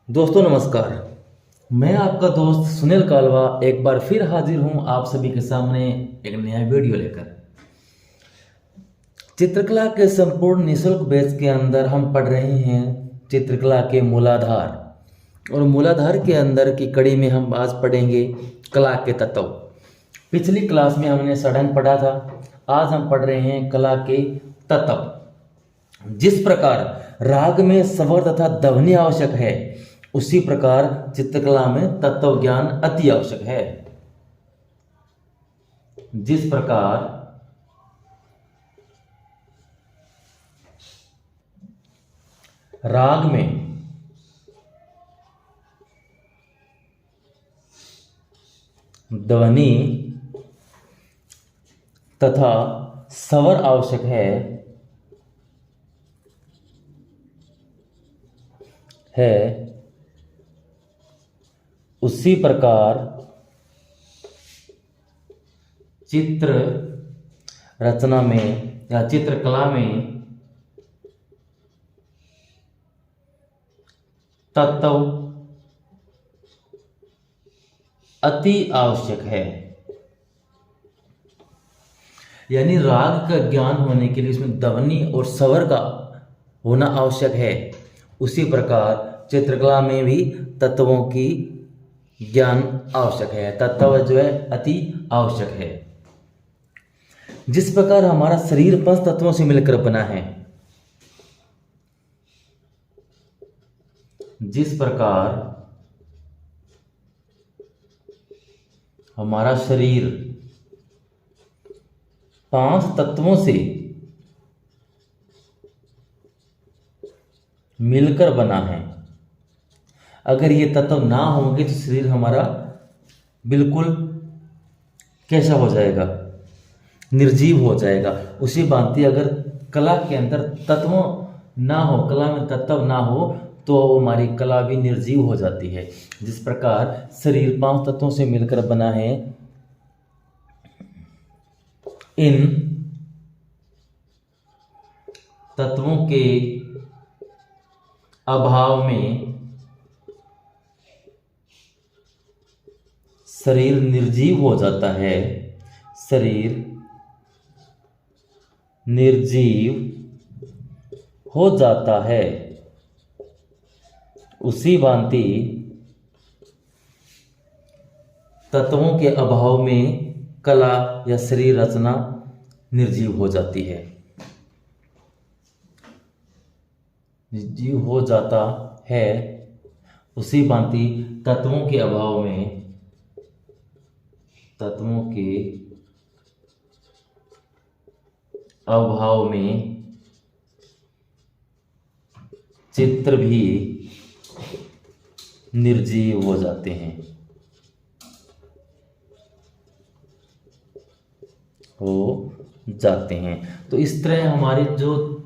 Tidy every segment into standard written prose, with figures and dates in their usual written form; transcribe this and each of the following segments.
दोस्तों नमस्कार। मैं आपका दोस्त सुनील कालवा एक बार फिर हाजिर हूं आप सभी के सामने एक नया वीडियो लेकर। चित्रकला के संपूर्ण निःशुल्क बैच के अंदर हम पढ़ रहे हैं चित्रकला के मूलाधार, और मूलाधार के अंदर की कड़ी में हम आज पढ़ेंगे कला के तत्व। पिछली क्लास में हमने षडंग पढ़ा था, आज हम पढ़ रहे हैं कला के तत्व। जिस प्रकार राग में स्वर तथा ध्वनि आवश्यक है, उसी प्रकार चित्रकला में तत्व ज्ञान अति आवश्यक है। जिस प्रकार राग में ध्वनि तथा स्वर आवश्यक है उसी प्रकार चित्र रचना में या चित्रकला में तत्व अति आवश्यक है। यानी राग का ज्ञान होने के लिए इसमें ध्वनि और स्वर का होना आवश्यक है, उसी प्रकार चित्रकला में भी तत्वों की ज्ञान आवश्यक है, तत्व जो है अति आवश्यक है। जिस प्रकार हमारा शरीर पंच तत्वों से मिलकर बना है, जिस प्रकार हमारा शरीर पांच तत्वों से मिलकर बना है, अगर ये तत्व ना होंगे तो शरीर हमारा बिल्कुल कैसा हो जाएगा, निर्जीव हो जाएगा। उसी भांति अगर कला के अंदर तत्व ना हो, कला में तत्व ना हो, तो हमारी कला भी निर्जीव हो जाती है। जिस प्रकार शरीर पांच तत्वों से मिलकर बना है, इन तत्वों के अभाव में शरीर निर्जीव हो जाता है, शरीर निर्जीव हो जाता है। उसी भांति तत्वों के अभाव में कला या शरीर रचना निर्जीव हो जाती है, निर्जीव हो जाता है। उसी भांति तत्वों के अभाव में चित्र भी निर्जीव हो जाते हैं, तो इस तरह हमारी जो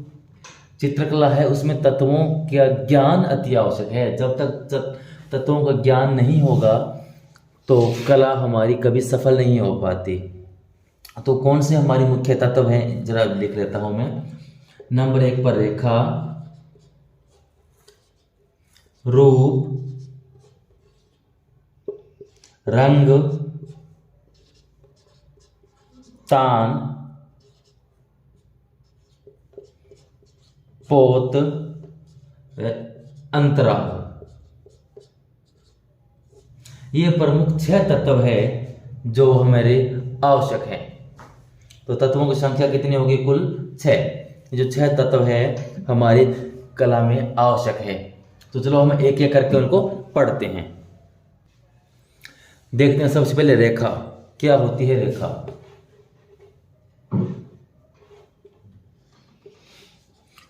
चित्रकला है उसमें तत्वों का ज्ञान अति आवश्यक है। जब तक तत्वों का ज्ञान नहीं होगा तो कला हमारी कभी सफल नहीं हो पाती। तो कौन से हमारे मुख्य तत्व हैं, जरा लिख लेता हूं मैं। नंबर 1 पर रेखा, रूप, रंग, तान, पोत, अंतराल। ये प्रमुख 6 तत्व है जो हमारे आवश्यक है। तो तत्वों की संख्या कितनी होगी? कुल 6। जो 6 तत्व है हमारी कला में आवश्यक है। तो चलो हम एक एक करके उनको पढ़ते हैं, देखते हैं। सबसे पहले रेखा। क्या होती है रेखा?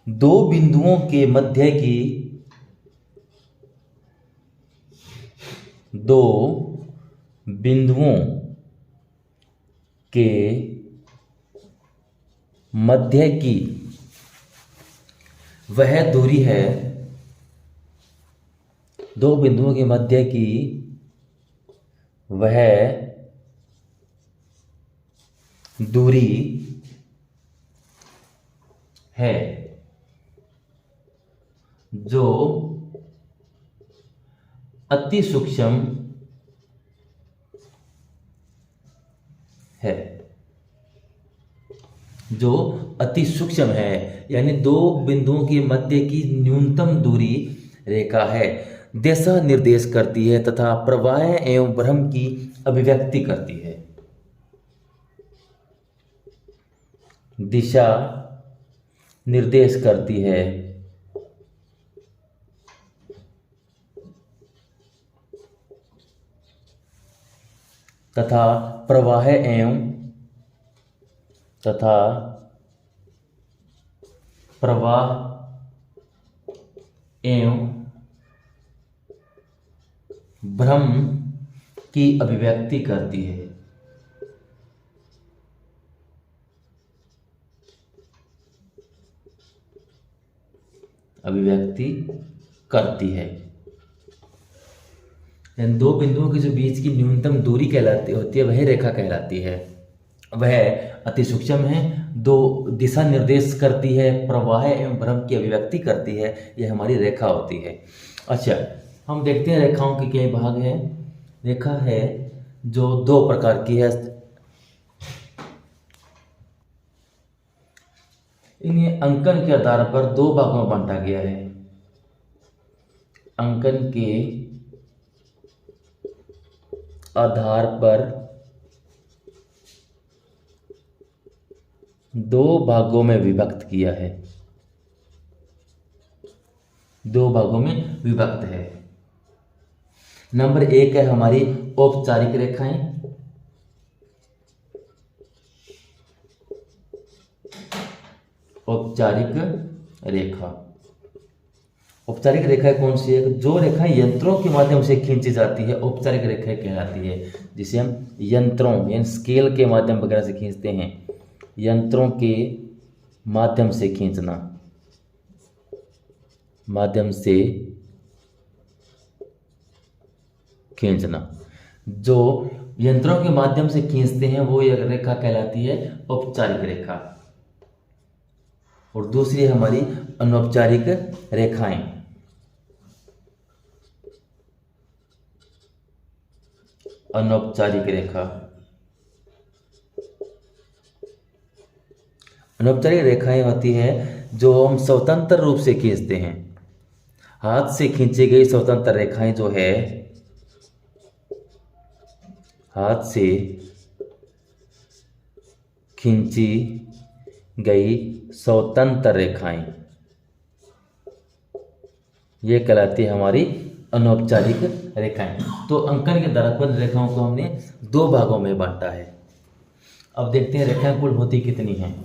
दो बिंदुओं के मध्य की वह दूरी है, दो बिंदुओं के मध्य की वह दूरी है जो अति सूक्ष्म है, जो अति सूक्ष्म है, यानी दो बिंदुओं के मध्य की न्यूनतम दूरी रेखा है, दिशा निर्देश करती है तथा प्रवाह एवं भ्रम की अभिव्यक्ति करती है। दिशा निर्देश करती है तथा प्रवाह एवं भ्रम की अभिव्यक्ति करती है। इन दो बिंदुओं के जो बीच की न्यूनतम दूरी कहलाती होती है वह रेखा कहलाती है। वह अति सूक्ष्म है, दो दिशा निर्देश करती है, प्रवाह एवं भ्रम की अभिव्यक्ति करती है, यह हमारी रेखा होती है। अच्छा, हम देखते हैं रेखाओं के कई भाग हैं। रेखा है जो दो प्रकार की है। इन्हें अंकन के आधार पर दो भागों में बांटा गया है। अंकन के आधार पर दो भागों में विभक्त किया है। दो भागों में विभक्त है। नंबर 1 है हमारी औपचारिक रेखाएं। औपचारिक रेखा। औपचारिक रेखाएं कौन सी है? जो रेखाएं यंत्रों के माध्यम से खींची जाती है औपचारिक रेखाएं कहलाती है, जिसे हम यंत्रों यानी स्केल के माध्यम वगैरह से खींचते हैं। यंत्रों के माध्यम से खींचना, जो यंत्रों के माध्यम से खींचते हैं वो एक रेखा कहलाती है औपचारिक रेखा। और दूसरी है हमारी अनौपचारिक रेखाएं। अनौपचारिक रेखा। अनौपचारिक रेखाएं होती हैं जो हम स्वतंत्र रूप से खींचते हैं। हाथ से खींची गई स्वतंत्र रेखाएं जो है, हाथ से खींची गई स्वतंत्र रेखाएं, ये कहलाती है हमारी अनौपचारिक रेखाएं। तो अंकन के आधार पर रेखाओं को हमने दो भागों में बांटा है। अब देखते हैं रेखाएं कुल होती कितनी हैं।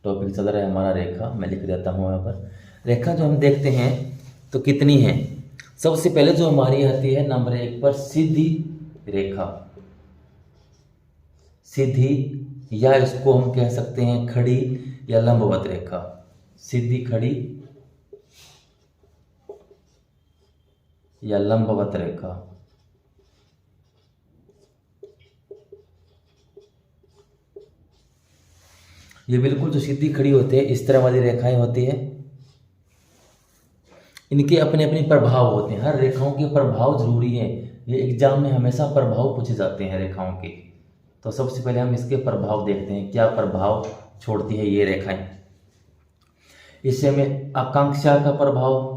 टॉपिक चल रहा है हमारा रेखा, मैं लिख देता हूं यहाँ पर। रेखा जो हम देखते हैं तो कितनी है। सबसे पहले जो हमारी आती है नंबर 1 पर सीधी रेखा। सीधी, या इसको हम कह सकते हैं खड़ी या लंबवत रेखा। सीधी, खड़ी या लंबवत रेखा। ये बिल्कुल जो सीधी खड़ी होती है इस तरह वाली रेखाएं होती है। इनके अपने अपने प्रभाव होते हैं। हर रेखाओं के प्रभाव जरूरी है। ये एग्जाम में हमेशा प्रभाव पूछे जाते हैं रेखाओं के। तो सबसे पहले हम इसके प्रभाव देखते हैं, क्या प्रभाव छोड़ती है ये रेखाएं। इससे हमें आकांक्षा का प्रभाव,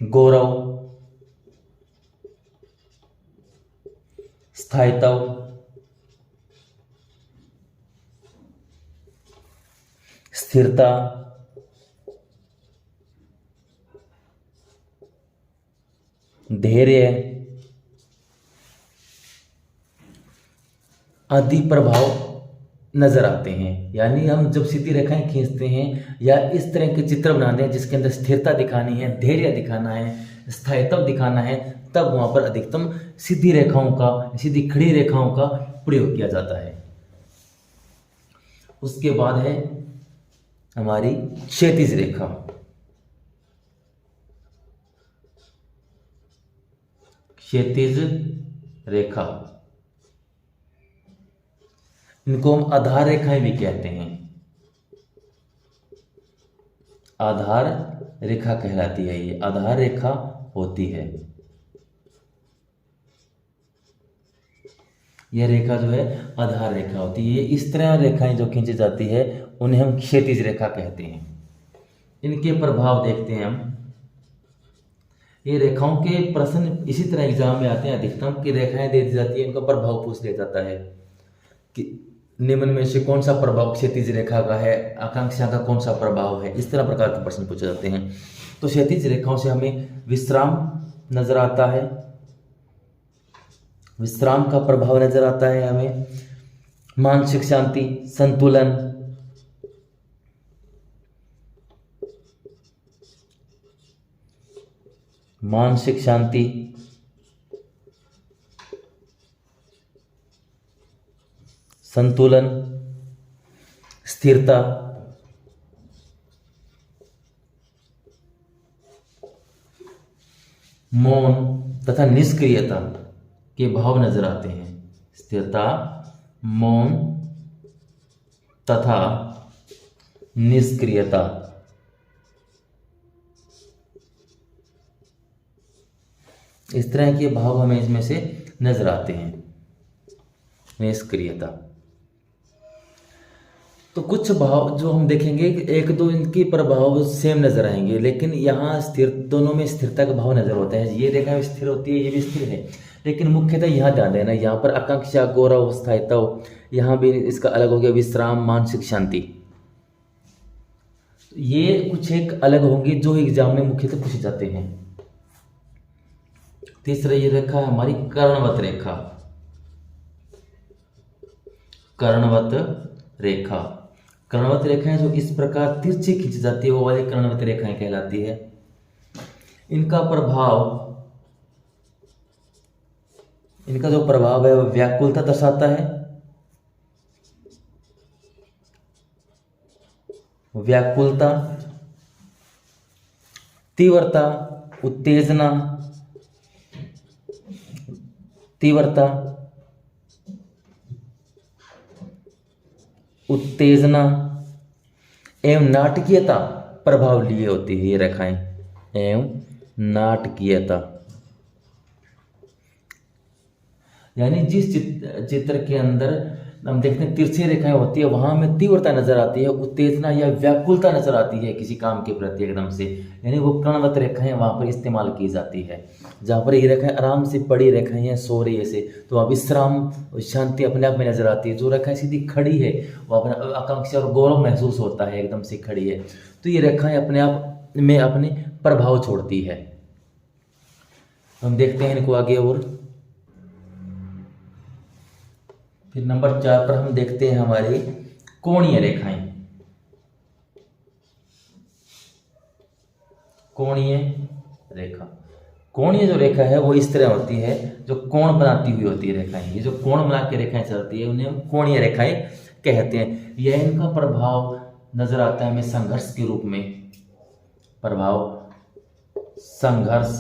गौरव, स्थायित्व, स्थिरता, धैर्य आदि प्रभाव नजर आते हैं। यानी हम जब सीधी रेखाएं खींचते हैं या इस तरह के चित्र बनाते हैं जिसके अंदर स्थिरता दिखानी है, धैर्य दिखाना है, स्थायित्व दिखाना है, तब वहां पर अधिकतम सीधी रेखाओं का, सीधी खड़ी रेखाओं का प्रयोग किया जाता है। उसके बाद है हमारी क्षैतिज रेखा। क्षैतिज रेखा इनको हम आधार रेखाएं भी कहते हैं। आधार रेखा कहलाती है, ये आधार रेखा होती है। यह रेखा जो है आधार रेखा होती है। ये इस तरह रेखाएं जो खींची जाती है उन्हें हम क्षैतिज रेखा कहते हैं। इनके प्रभाव देखते हैं हम। ये रेखाओं के प्रश्न इसी तरह एग्जाम में आते हैं अधिकतम, कि रेखाएं दे दी जाती है, इनका प्रभाव पूछ लिया जाता है कि निम्न में से कौन सा प्रभाव क्षैतिज रेखा का है, आकांक्षा का कौन सा प्रभाव है। इस तरह प्रकार के प्रश्न पूछे जाते हैं। तो क्षैतिज रेखाओं से हमें विश्राम नजर आता है, विश्राम का प्रभाव नजर आता है हमें, मानसिक शांति, संतुलन, मानसिक शांति, संतुलन, स्थिरता, मौन तथा निष्क्रियता के भाव नजर आते हैं। स्थिरता, मौन तथा निष्क्रियता, इस तरह के भाव हमें इसमें से नजर आते हैं। निष्क्रियता, तो कुछ भाव जो हम देखेंगे, एक दो इनके प्रभाव सेम नजर आएंगे, लेकिन यहाँ स्थिर, दोनों में स्थिरता का भाव नजर होता है। ये रेखा स्थिर होती है, ये भी स्थिर है, लेकिन मुख्यतः यहाँ ध्यान देना, यहाँ पर आकांक्षा, गौरव, स्थायित्व, यहाँ भी इसका अलग हो गया, विश्राम, मानसिक शांति। ये कुछ एक अलग होंगे जो एग्जाम में मुख्यतः पूछे जाते हैं। तीसरा ये रेखा है हमारी कर्णवत रेखा। कर्णवत रेखा, कर्णवत रेखाएं जो इस प्रकार तिरछी खींची जाती है वो वाली कर्णवत रेखाएं कहलाती है। इनका जो प्रभाव है वह व्याकुलता दर्शाता है। व्याकुलता, तीव्रता, उत्तेजना, तीव्रता, उत्तेजना एवं नाटकीयता प्रभाव लिए होती है ये रेखाएं, एवं नाटकीयता, यानी जिस चित्र के अंदर हम देखते हैं तिरछी रेखाएं होती है वहां हमें तीव्रता नजर आती है, उत्तेजना या व्याकुलता नजर आती है किसी काम के प्रति एकदम से, यानी वो कर्णवत रेखाएं वहां पर इस्तेमाल की जाती है। जहां पर ये रेखाएं आराम से पड़ी रेखाएं हैं, सो रही ऐसे, तो वहाँ विश्राम, शांति अपने आप में नजर आती है। जो रेखाएं सीधी खड़ी है वो अपना आकांक्षा और गौरव महसूस होता है, एकदम से खड़ी है, तो ये रेखाएं अपने आप में अपने प्रभाव छोड़ती है। हम देखते हैं इनको आगे और फिर नंबर 4 पर हम देखते हैं हमारी कोणीय रेखाएं। कोणीय रेखा, कोणीय जो रेखा है वो इस तरह होती है, जो कोण बनाती हुई होती है रेखाएं। ये जो कोण बना के रेखाएं चलती है उन्हें हम कोणीय रेखाएं कहते हैं। यह इनका प्रभाव नजर आता है हमें संघर्ष के रूप में। प्रभाव, संघर्ष,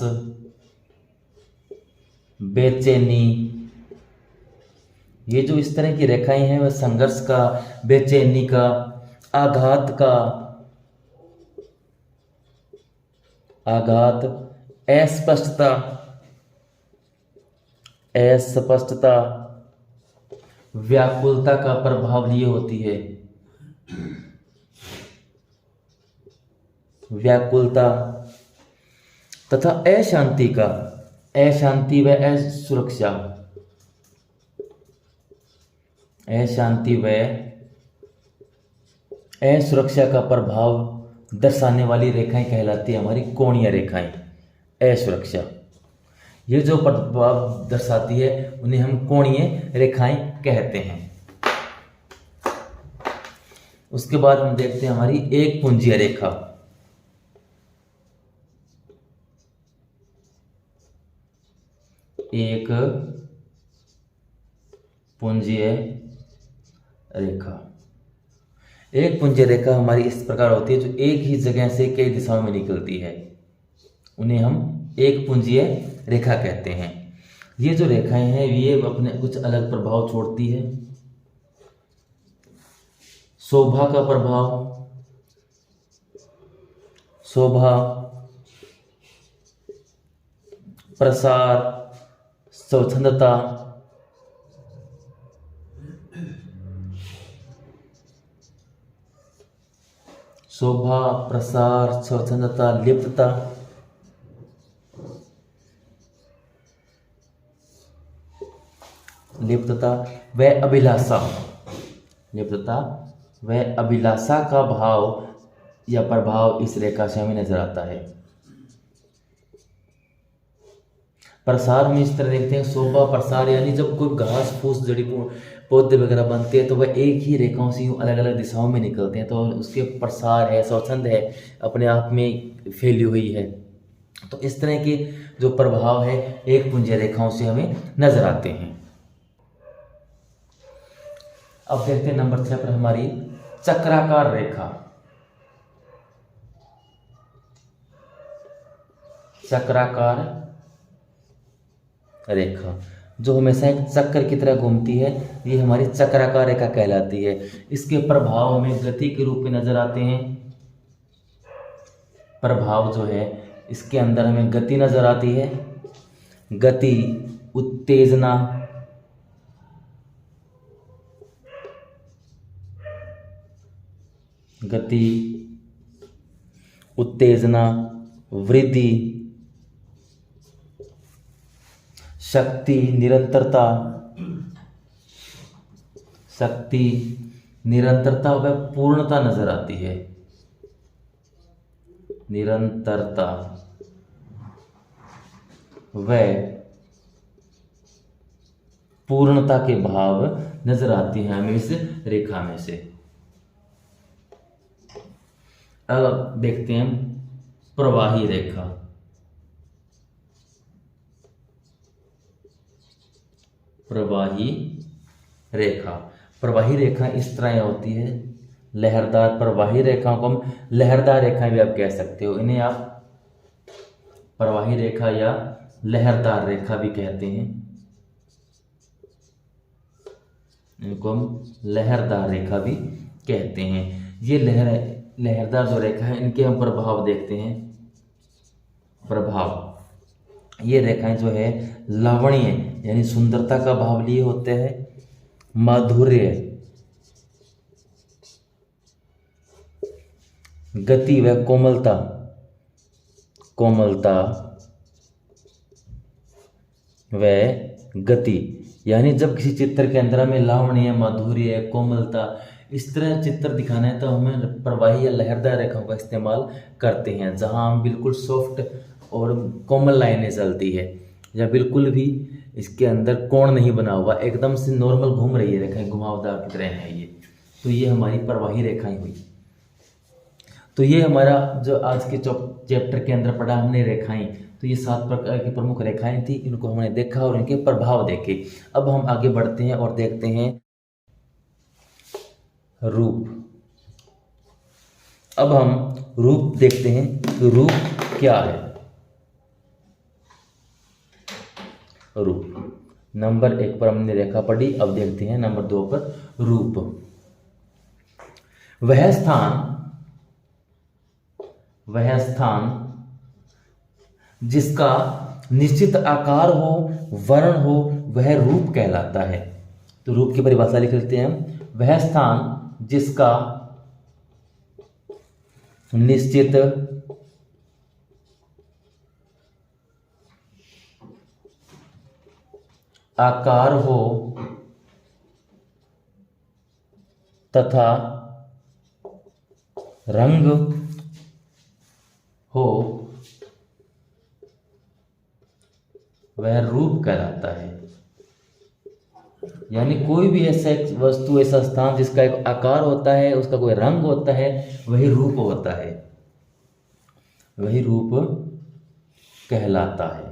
बेचैनी, ये जो इस तरह की रेखाएं हैं वह संघर्ष का, बेचैनी का, आघात का, आघात, अस्पष्टता, अस्पष्टता, व्याकुलता का प्रभाव लिए होती है। व्याकुलता तथा अशांति का, अशांति व असुरक्षा, अशांति व असुरक्षा का प्रभाव दर्शाने वाली रेखाएं कहलाती है हमारी कोणीय रेखाएं। असुरक्षा, ये जो प्रभाव दर्शाती है उन्हें हम कोणीय रेखाएं कहते हैं। उसके बाद हम देखते हैं हमारी एक पुंजीय रेखा। एक पुंजीय रेखा, एक पुंजीय रेखा हमारी इस प्रकार होती है जो एक ही जगह से कई दिशाओं में निकलती है, उन्हें हम एक पुंजीय रेखा कहते हैं। ये जो रेखाएं हैं ये अपने कुछ अलग प्रभाव छोड़ती है। शोभा का प्रभाव, शोभा, प्रसार, स्वच्छंदता, शोभा, प्रसार, स्वच्छंदता, लिप्तता, लिप्तता व अभिलाषा, लिप्तता व अभिलाषा का भाव या प्रभाव इस रेखा से हमें नजर आता है। प्रसार हम इस तरह देखते हैं, शोभा प्रसार यानी जब कोई घास फूस जड़ी पौधे वगैरह बनते हैं तो वह एक ही रेखाओं से यूँ अलग अलग दिशाओं में निकलते हैं, तो उसके प्रसार है, स्वच्छंद है, अपने आप में फैली हुई है। तो इस तरह के जो प्रभाव है एक पुंजीय रेखाओं से हमें नजर आते हैं। अब देखते हैं नंबर 6 पर हमारी चक्राकार रेखा। चक्राकार रेखा जो हमेशा एक चक्र की तरह घूमती है, ये हमारी चक्राकार रेखा कहलाती है। इसके प्रभाव हमें गति के रूप में नजर आते हैं। प्रभाव जो है इसके अंदर हमें गति नजर आती है, गति, उत्तेजना, गति, उत्तेजना, वृद्धि, शक्ति, निरंतरता, शक्ति, निरंतरता व पूर्णता नजर आती है। निरंतरता व पूर्णता के भाव नजर आती हैं हमें इस रेखा में से। अब देखते हैं प्रवाही रेखा। प्रवाही रेखा, प्रवाही रेखा इस तरह होती है, लहरदार। प्रवाही रेखाओं को हम लहरदार रेखाएं भी आप कह सकते हो, इन्हें आप प्रवाही रेखा या लहरदार रेखा भी कहते हैं। इनको हम लहरदार रेखा भी कहते हैं। ये लहरदार जो रेखा है इनके हम प्रभाव देखते हैं। प्रभाव, ये रेखाएं जो है लावण्य यानी सुंदरता का भाव लिए होते हैं, माधुर्य, गति व कोमलता, कोमलता व गति यानी जब किसी चित्र के अंदर हमें लावण्य, माधुर्य, कोमलता इस तरह चित्र दिखाना है तो हमें प्रवाही या लहरदार रेखाओं का इस्तेमाल करते हैं, जहां हम बिल्कुल सॉफ्ट और कोमल लाइनें चलती है या बिल्कुल भी इसके अंदर कोण नहीं बना हुआ, एकदम से नॉर्मल घूम रही है रेखाएं, घुमावदार की तरह है ये। तो ये हमारी प्रवाही रेखाएं हुई। तो ये हमारा जो आज के चैप्टर के अंदर पढ़ा हमने रेखाएं, तो ये 7 प्रकार की प्रमुख रेखाएं थी, इनको हमने देखा और इनके प्रभाव देखे। अब हम आगे बढ़ते हैं और देखते हैं रूप। अब हम रूप देखते हैं तो रूप क्या है। रूप नंबर 1 पर हमने रेखा पढ़ी, अब देखते हैं नंबर 2 पर रूप। वह स्थान जिसका निश्चित आकार हो, वर्ण हो, वह रूप कहलाता है। तो रूप की परिभाषा लिख लेते हैं हम। वह स्थान जिसका निश्चित आकार हो तथा रंग हो, वह रूप कहलाता है। यानी कोई भी ऐसा वस्तु, ऐसा स्थान जिसका एक आकार होता है, उसका कोई रंग होता है, वही रूप होता है, वही रूप कहलाता है,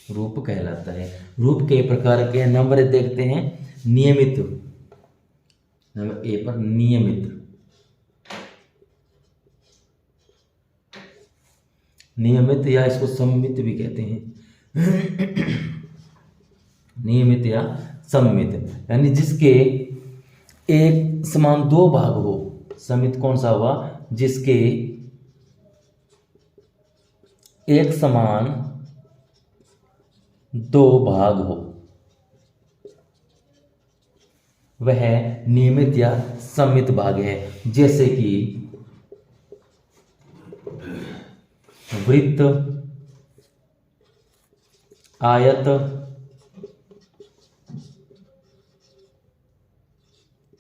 रूप कहलाता है। रूप कई प्रकार के हैं। नंबर देखते हैं नियमित। नंबर ए पर नियमित। नियमित या इसको सममित भी कहते हैं। नियमित या सममित, यानी जिसके एक समान दो भाग हो। सममित कौन सा हुआ? जिसके एक समान दो भाग हो, वह नियमित या सममित भाग है। जैसे कि वृत्त, आयत,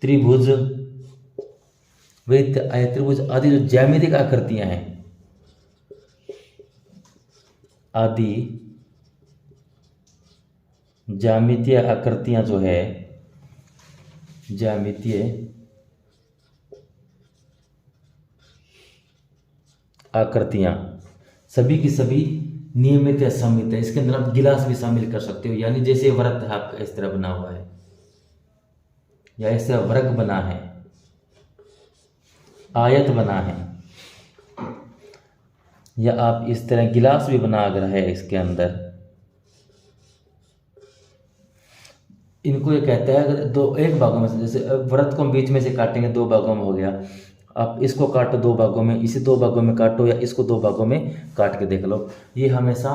त्रिभुज, वृत्त, आयत, त्रिभुज आदि जो ज्यामितिक आकृतियां हैं, आदि ज्यामितीय आकृतियां जो है, ज्यामितीय आकृतियां सभी की सभी नियमित या सममित है। इसके अंदर आप गिलास भी शामिल कर सकते हो, यानी जैसे वृत्त है आपका इस तरह बना हुआ है, या ऐसा वर्ग बना है, आयत बना है, या आप इस तरह गिलास भी बना अगर है इसके अंदर, इनको ये कहता है अगर दो एक भागों में से, जैसे वृत्त को हम बीच में से काटेंगे, दो भागों में हो गया। आप इसको काटो दो भागों में, इसे दो भागों में काटो, या इसको दो भागों में काट के देख लो, ये हमेशा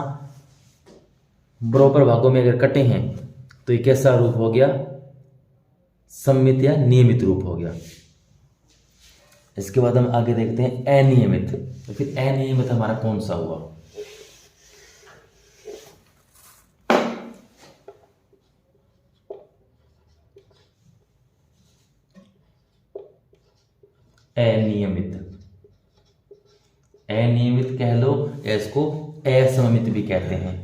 बराबर भागों में अगर कटे हैं तो ये कैसा रूप हो गया? सममित या नियमित रूप हो गया। इसके बाद हम आगे देखते हैं अनियमित। तो फिर अनियमित हमारा कौन सा हुआ? अनियमित, अनियमित कह लो, इसको असममित भी कहते हैं।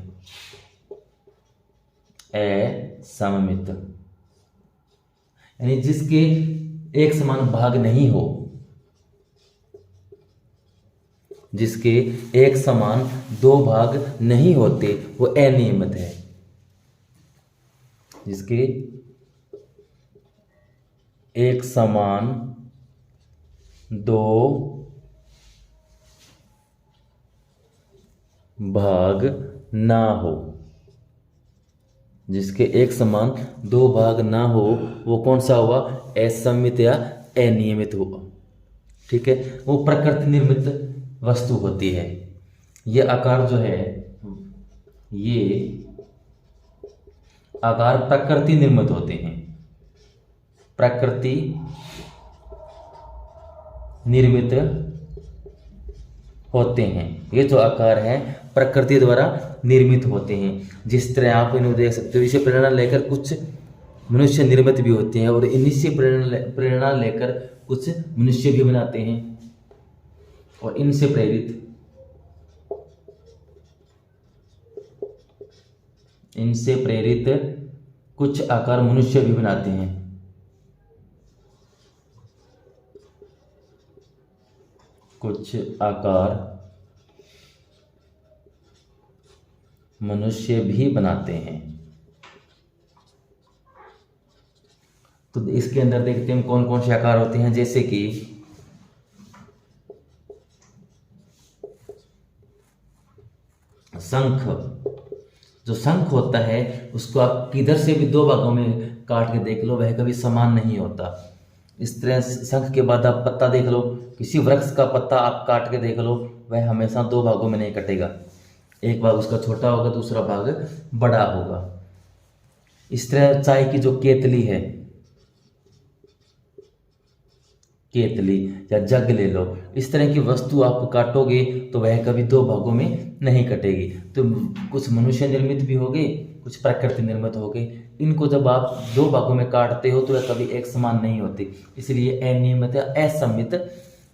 असममित यानी जिसके एक समान भाग नहीं हो, जिसके एक समान दो भाग नहीं होते, वो अनियमित है। जिसके एक समान दो भाग ना हो, जिसके एक समान दो भाग ना हो, वो कौन सा हुआ? असममित या अनियमित हुआ। ठीक है, वो प्रकृति निर्मित वस्तु होती है। ये आकार जो है, ये आकार प्रकृति निर्मित होते हैं, प्रकृति निर्मित होते हैं। ये जो आकार है प्रकृति द्वारा निर्मित होते हैं। जिस तरह आप इन्हें देख सकते हो, इसे प्रेरणा लेकर कुछ मनुष्य निर्मित भी होते हैं, और इन्हीं से प्रेरणा लेकर कुछ मनुष्य भी बनाते हैं, और इनसे प्रेरित कुछ आकार मनुष्य भी बनाते हैं। कुछ आकार मनुष्य भी बनाते हैं। तो इसके अंदर देखते हैं कौन कौन से आकार होते हैं। जैसे कि शंख, जो शंख होता है उसको आप किधर से भी दो भागों में काट के देख लो, वह कभी समान नहीं होता। इस तरह शंख के बाद आप पत्ता देख लो, किसी वृक्ष का पत्ता आप काट के देख लो, वह हमेशा दो भागों में नहीं कटेगा। एक भाग उसका छोटा होगा, दूसरा भाग बड़ा होगा। इस तरह चाय की जो केतली है, केतली या जग ले लो, इस तरह की वस्तु आप काटोगे तो वह कभी दो भागों में नहीं कटेगी। तो कुछ मनुष्य निर्मित भी होगे, कुछ प्रकृति निर्मित होगे। इनको जब आप दो भागों में काटते हो तो वह कभी एक समान नहीं होते, इसलिए अनियमित या असममित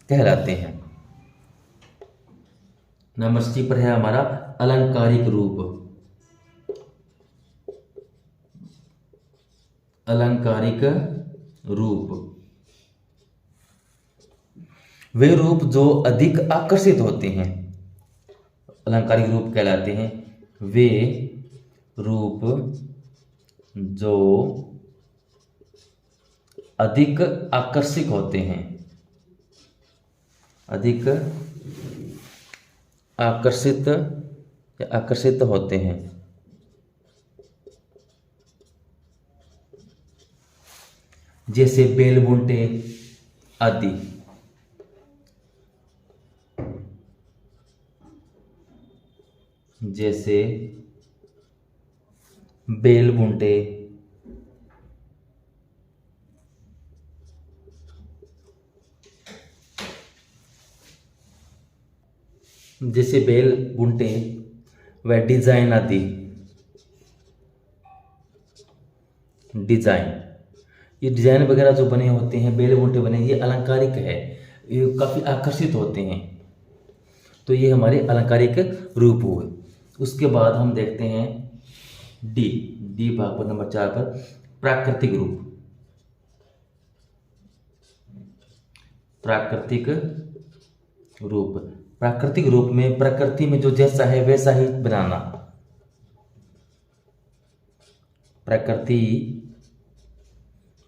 कहलाते हैं। नंबर सी पर है हमारा अलंकारिक रूप। अलंकारिक रूप वे रूप जो अधिक आकर्षित होते हैं, अलंकारिक रूप कहलाते हैं। वे रूप जो अधिक आकर्षक होते हैं, अधिक आकर्षित होते हैं। जैसे बेल बूंटे आदि। जैसे बेल बूंटे जैसे बेल बूंटे व डिजाइन आदि। डिजाइन, ये डिजाइन वगैरह जो बने होते हैं, बेल बूंटे बने, ये अलंकारिक है, ये काफ़ी आकर्षित होते हैं, तो ये हमारे अलंकारिक रूप हुए। उसके बाद हम देखते हैं डी भाग पर नंबर 4 पर प्राकृतिक रूप। प्राकृतिक रूप, प्राकृतिक रूप में प्रकृति में जो जैसा है वैसा ही बनाना। प्रकृति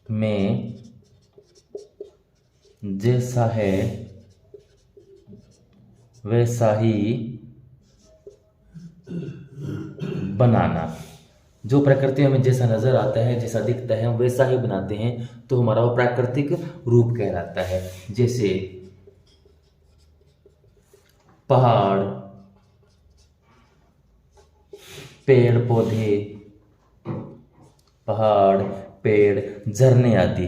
में जैसा है वैसा ही बनाना। जो प्रकृति में जैसा नजर आता है, जैसा दिखता है, हम वैसा ही बनाते हैं, तो हमारा वो प्राकृतिक रूप कहलाता है। जैसे पहाड़, पेड़ पौधे, पहाड़, पेड़, झरने आदि।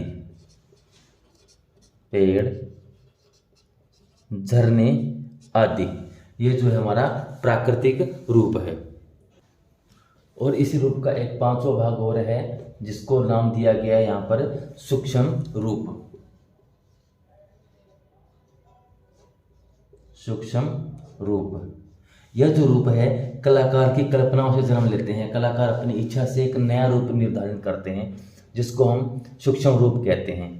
पेड़, झरने आदि, ये जो है हमारा प्राकृतिक रूप है। और इसी रूप का एक 5वां भाग और है, जिसको नाम दिया गया है यहाँ पर सूक्ष्म रूप। सूक्ष्म रूप, यह जो रूप है कलाकार की कल्पनाओं से जन्म लेते हैं। कलाकार अपनी इच्छा से एक नया रूप निर्धारित करते हैं, जिसको हम सूक्ष्म रूप कहते हैं।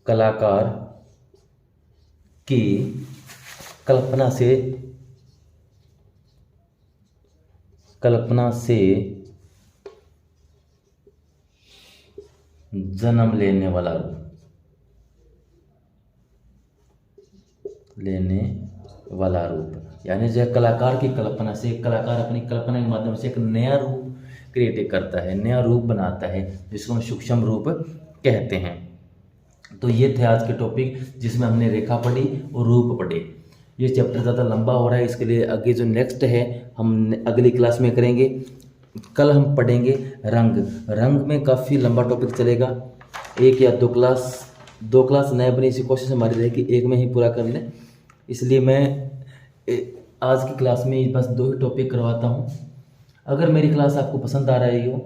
कलाकार की कल्पना से जन्म लेने वाला रूप। यानी जो कलाकार की कल्पना से, कलाकार अपनी कल्पना के माध्यम से एक नया रूप क्रिएट करता है, नया रूप बनाता है, जिसको हम सूक्ष्म रूप कहते हैं। तो ये थे आज के टॉपिक, जिसमें हमने रेखा पढ़ी और रूप पढ़े। ये चैप्टर ज़्यादा लंबा हो रहा है, इसके लिए आगे जो नेक्स्ट है हम अगली क्लास में करेंगे। कल हम पढ़ेंगे रंग। रंग में काफ़ी लंबा टॉपिक चलेगा, 1 या 2 क्लास नए बनी, इसी कोशिश हमारी रहेगी एक में ही पूरा कर लें। इसलिए मैं आज की क्लास में बस 2 ही टॉपिक करवाता हूँ। अगर मेरी क्लास आपको पसंद आ रही हो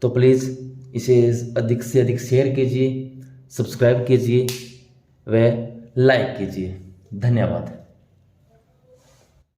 तो प्लीज़ इसे अधिक से अधिक शेयर कीजिए, सब्सक्राइब कीजिए व लाइक कीजिए। धन्यवाद।